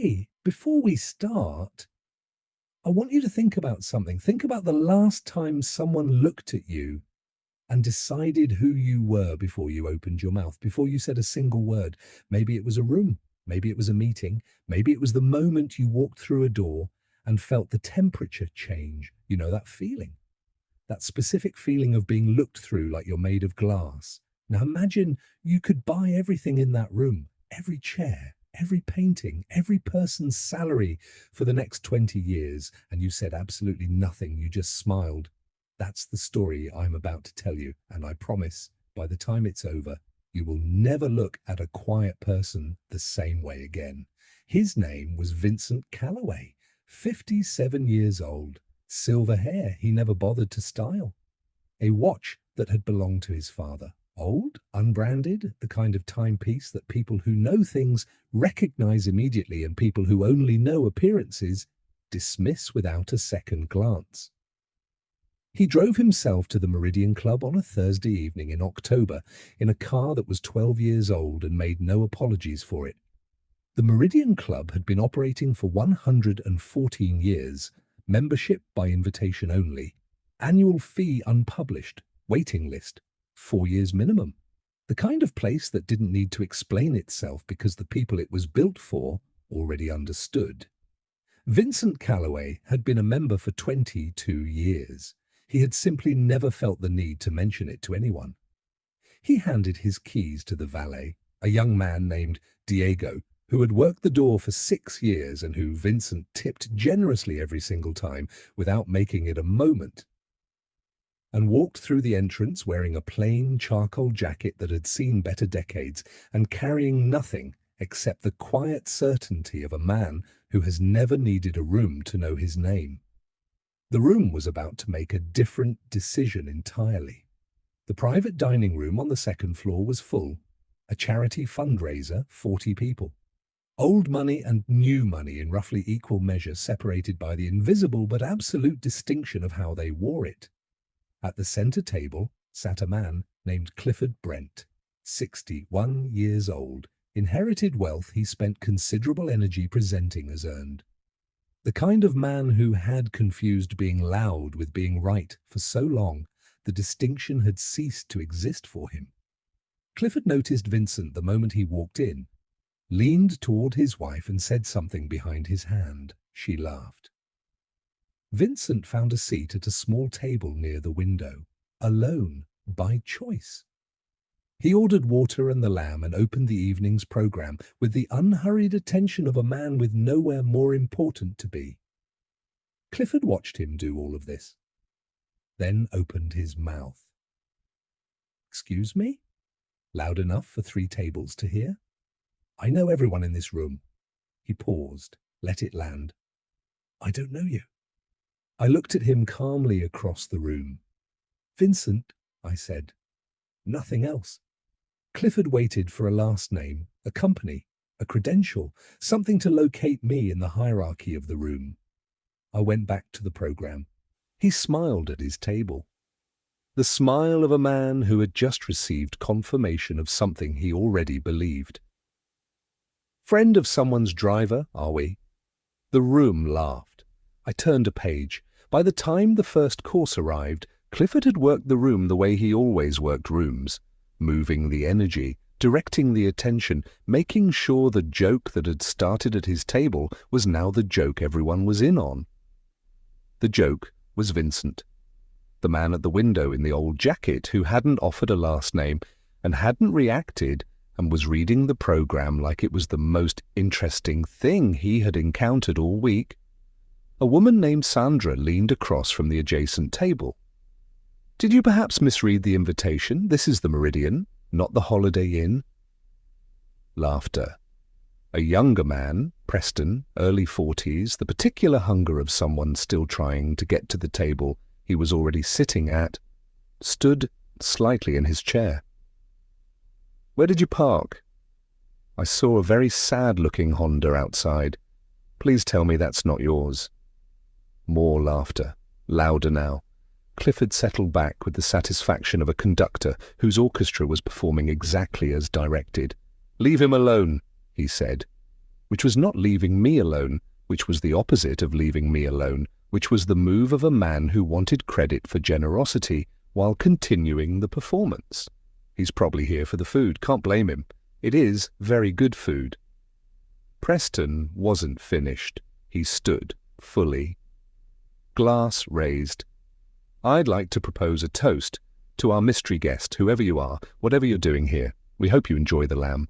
Hey, before we start, I want you to think about something. Think about the last time someone looked at you and decided who you were before you opened your mouth, before you said a single word. Maybe it was a room, maybe it was a meeting, maybe it was the moment you walked through a door and felt the temperature change. You know, that feeling, that specific feeling of being looked through like you're made of glass. Now imagine you could buy everything in that room, every chair, every painting, every person's salary for the next 20 years, and you said absolutely nothing. You just smiled. That's the story I'm about to tell you, and I promise by the time it's over, you will never look at a quiet person the same way again. His name was Vincent Calloway, 57 years old, silver hair he never bothered to style, a watch that had belonged to his father, old, unbranded, the kind of timepiece that people who know things recognize immediately and people who only know appearances dismiss without a second glance. He drove himself to the Meridian Club on a Thursday evening in October in a car that was 12 years old and made no apologies for it. The Meridian Club had been operating for 114 years, membership by invitation only, annual fee unpublished, waiting list, 4 years minimum. The kind of place that didn't need to explain itself because the people it was built for already understood. Vincent Calloway had been a member for 22 years. He had simply never felt the need to mention it to anyone. He handed his keys to the valet, a young man named Diego, who had worked the door for 6 years and who Vincent tipped generously every single time without making it a moment, and walked through the entrance wearing a plain charcoal jacket that had seen better decades and carrying nothing except the quiet certainty of a man who has never needed a room to know his name. The room was about to make a different decision entirely. The private dining room on the second floor was full, a charity fundraiser, 40 people. Old money and new money in roughly equal measure, separated by the invisible but absolute distinction of how they wore it. At the center table sat a man named Clifford Brent, 61 years old. Inherited wealth he spent considerable energy presenting as earned. The kind of man who had confused being loud with being right for so long, the distinction had ceased to exist for him. Clifford noticed Vincent the moment he walked in, leaned toward his wife and said something behind his hand. She laughed. Vincent found a seat at a small table near the window, alone, by choice. He ordered water and the lamb and opened the evening's program with the unhurried attention of a man with nowhere more important to be. Clifford watched him do all of this, then opened his mouth. "Excuse me?" Loud enough for 3 tables to hear. "I know everyone in this room." He paused, let it land. "I don't know you." I looked at him calmly across the room. "Vincent," I said. Nothing else. Clifford waited for a last name, a company, a credential, something to locate me in the hierarchy of the room. I went back to the program. He smiled at his table. The smile of a man who had just received confirmation of something he already believed. "Friend of someone's driver, are we?" The room laughed. I turned a page. By the time the first course arrived, Clifford had worked the room the way he always worked rooms, moving the energy, directing the attention, making sure the joke that had started at his table was now the joke everyone was in on. The joke was Vincent, the man at the window in the old jacket who hadn't offered a last name and hadn't reacted and was reading the program like it was the most interesting thing he had encountered all week. A woman named Sandra leaned across from the adjacent table. "Did you perhaps misread the invitation? This is the Meridian, not the Holiday Inn." Laughter. A younger man, Preston, early 40s, the particular hunger of someone still trying to get to the table he was already sitting at, stood slightly in his chair. "Where did you park?" "I saw a very sad-looking Honda outside. Please tell me that's not yours." More laughter, louder now. Clifford settled back with the satisfaction of a conductor whose orchestra was performing exactly as directed. "Leave him alone," he said. which was not leaving me alone, which was the opposite of leaving me alone, which was the move of a man who wanted credit for generosity while continuing the performance. He's probably here for the food, can't blame him. It is very good food. Preston wasn't finished. He stood, fully. Glass raised. I'd like to propose a toast to our mystery guest, whoever you are, whatever you're doing here. We hope you enjoy the lamb.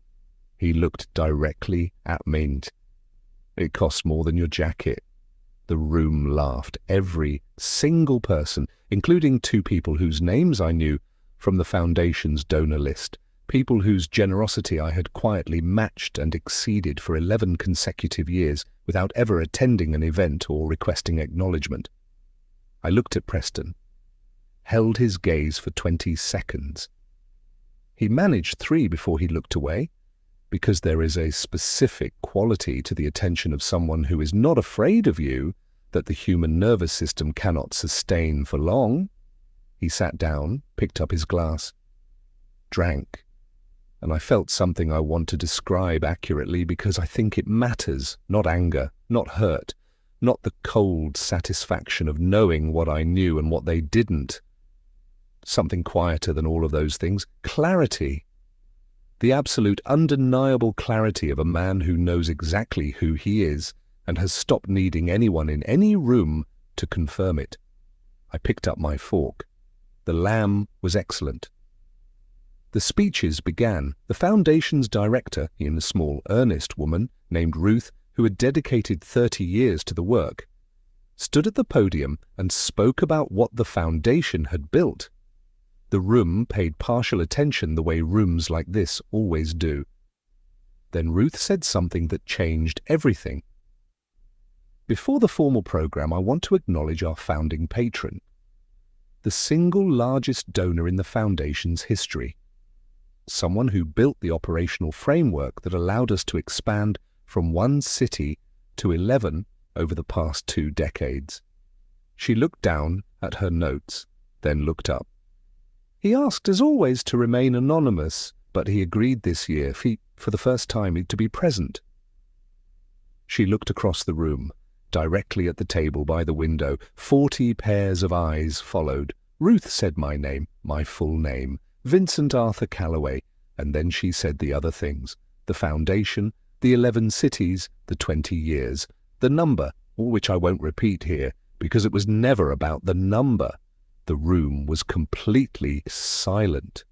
He looked directly at me. It costs more than your jacket. The room laughed. Every single person, including 2 people whose names I knew from the Foundation's donor list, people whose generosity I had quietly matched and exceeded for 11 consecutive years without ever attending an event or requesting acknowledgement. I looked at Preston, held his gaze for 20 seconds. He managed 3 before he looked away, because there is a specific quality to the attention of someone who is not afraid of you that the human nervous system cannot sustain for long. He sat down, picked up his glass, drank, and I felt something I want to describe accurately because I think it matters, not anger, not hurt, not the cold satisfaction of knowing what I knew and what they didn't. Something quieter than all of those things, clarity. The absolute undeniable clarity of a man who knows exactly who he is and has stopped needing anyone in any room to confirm it. I picked up my fork. The lamb was excellent. The speeches began. The Foundation's director, a small, earnest woman named Ruth, who had dedicated 30 years to the work, stood at the podium and spoke about what the Foundation had built. The room paid partial attention the way rooms like this always do. Then Ruth said something that changed everything. Before the formal program, I want to acknowledge our founding patron, the single largest donor in the Foundation's history, someone who built the operational framework that allowed us to expand from 1 city to 11 over the past 2 decades. She looked down at her notes, then looked up. He asked, as always, to remain anonymous, but he agreed this year, for the first time, to be present. She looked across the room, directly at the table by the window. 40 pairs of eyes followed. Ruth said my name, my full name, Vincent Arthur Calloway, and then she said the other things, the Foundation, the 11 cities, the 20 years, the number, all which I won't repeat here, because it was never about the number. The room was completely silent.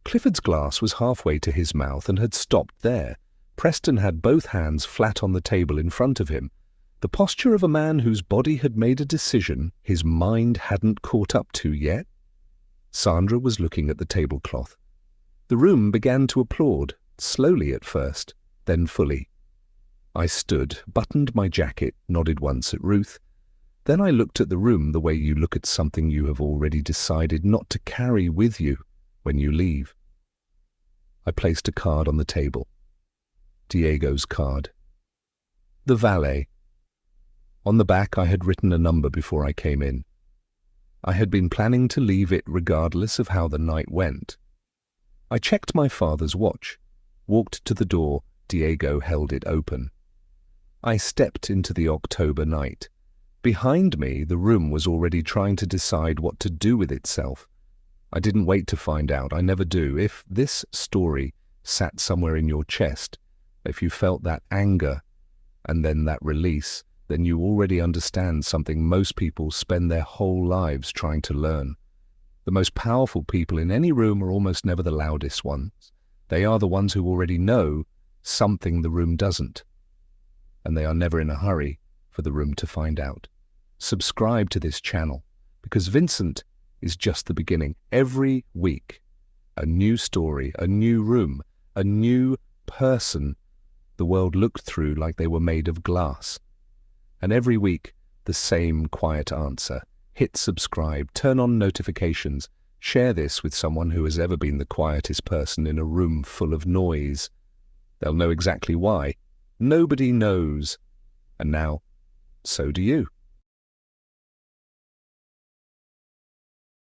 Clifford's glass was halfway to his mouth and had stopped there. Preston had both hands flat on the table in front of him, the posture of a man whose body had made a decision his mind hadn't caught up to yet. Sandra was looking at the tablecloth. The room began to applaud, slowly at first, then fully. I stood, buttoned my jacket, nodded once at Ruth. Then I looked at the room the way you look at something you have already decided not to carry with you when you leave. I placed a card on the table. Diego's card. The valet. On the back I had written a number before I came in. I had been planning to leave it regardless of how the night went. I checked my father's watch, walked to the door. Diego held it open. I stepped into the October night. Behind me, the room was already trying to decide what to do with itself. I didn't wait to find out. I never do. If this story sat somewhere in your chest, if you felt that anger and then that release, then you already understand something most people spend their whole lives trying to learn. The most powerful people in any room are almost never the loudest ones. They are the ones who already know something the room doesn't, and they are never in a hurry for the room to find out. Subscribe to this channel, because Vincent is just the beginning. Every week, a new story, a new room, a new person the world looked through like they were made of glass. And every week, the same quiet answer. Hit subscribe, turn on notifications, share this with someone who has ever been the quietest person in a room full of noise. They'll know exactly why. Nobody knows. And now, so do you.